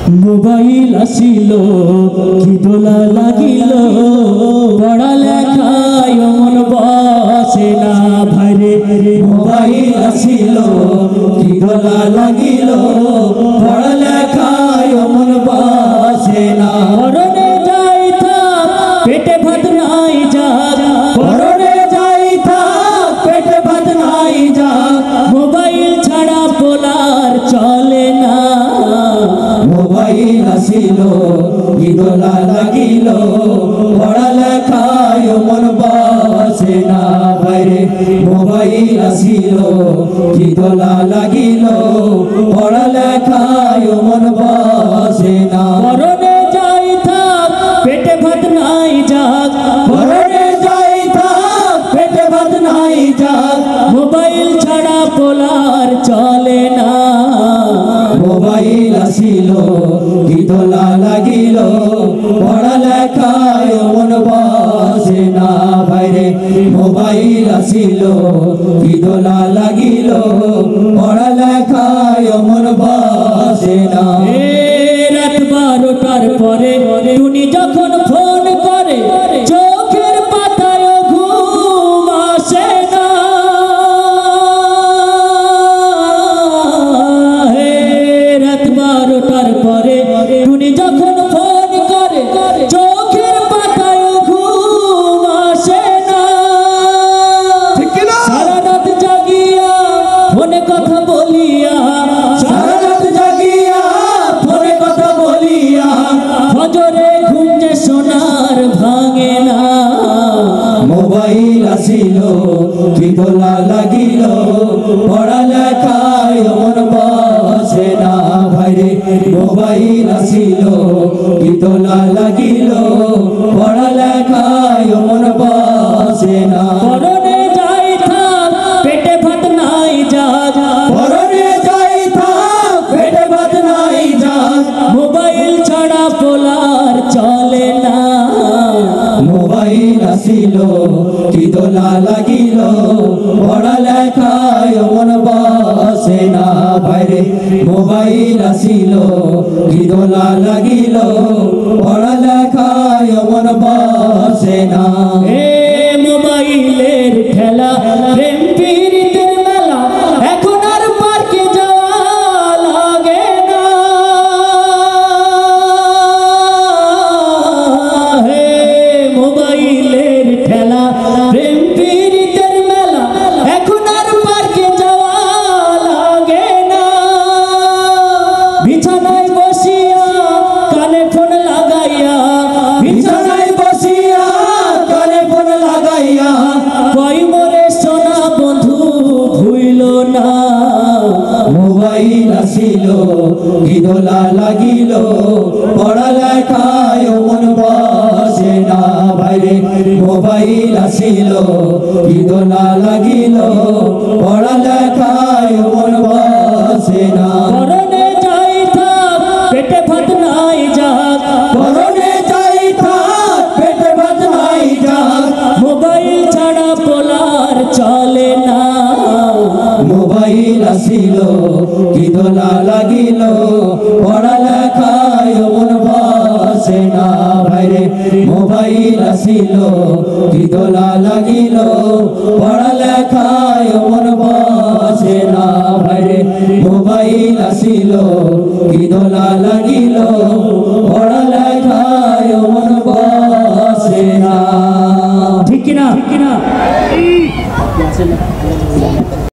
Mobile আসিল কি দোলা লাগিল, পড়ালেখায় মন বসে না ভাইরে। মোবাইল আসিল কি দোলা লাগিল, পড়ালেখায় মন বসে না। পরনে যাই থাক পেটে ভাত নাই যাক, পরনে যাই থাক পেটে ভাত নাই যাক, মোবাইল ছাড়া বলার চলে না। মোবাইল আসিল কি দোলা লাগিল, পড়ালেখায় মন বসে না ভাইরে। মোবাইল আসিল কি দোলা লাগিল, পড়ালেখায় মন বসে না। পরনে যাই থাক পেটে ভাত নাই যাক, পরনে যাই থাক পেটে ভাত নাই যাক, মোবাইল ছাড়া বলার চলে না। মোবাইল আসিল কি দোলা লাগিল, পড়ালেখায় মন বসে না ভাইরে। মোবাইল আসিল কি দোলা লাগিল, পড়ালেখায় মন বসে না। রাত 12টার পরে টুনি যখন ফোন করে, চোখের পাতায় ঘুম আসে না। রাত 12টার পরে টুনি যখন ফোন করে, চোখের পাতায় ঘুম আসে না। সারা রাত জাগিয়া ফোনে কথা বলিয়া, সারা রাত জাগিয়া ফোনে কথা বলিয়া, ফজরে ঘুম যে সোনার ভাঙে না। মোবাইল আসিল কি দোলা লাগিল, পড়ালেখায় মন বসে না ভাইরে। মোবাইল আসিল কি দোলা লাগিল, পড়ালেখায় মন বসে না। পরনে যাই থাক পেটে ভাত নাই যাক, পরনে যাই থাক পেটে ভাত নাই যাক, মোবাইল ছাড়া বলার চলে না। মোবাইল আসিল কি দোলা লাগিল, পড়ালেখায় মন বসে না ভাইরে। মোবাইল আসিল কি দোলা লাগিল, পড়ালেখায় মন বসে না। মোবাইলের খেলা প্রেম প্রীতির মেলা, এখন আর পার্কে যাওয়া লাগে না। মোবাইলের খেলা প্রেম প্রীতির মেলা, এখন আর পার্কে যাওয়া লাগে না। বিছানায় বসিয়া কানে ফোন লাগাইয়া, বিছানায় বসিয়া কানে ফোন লাগাইয়া, কই মোরে সোনা বন্ধু ভুইল না। মোবাইল আসিল কি দোলা লাগিল, পড়ালেখায় মন বসে না ভাইরে। মোবাইল আসিল কি দোলা লাগিল, পড়ালেখায় মন বসে না। পরনে যাই থাক পেটে ভাত নাই যাক, পরনে যাই থাক পেটে ভাত নাই যাক, মোবাইল ছাড়া বলার চলে না। মোবাইল আসিল কি দোলা লাগিল, পড়ালেখায় মন বসে না ভাইরে। মোবাইল আসিল কি দোলা লাগিল, পড়ালেখায় মন বসে না ভাইরে। মোবাইল আসিল কি দোলা লাগিল, পড়ালেখায় মন বসে না। ঠিক কিনা?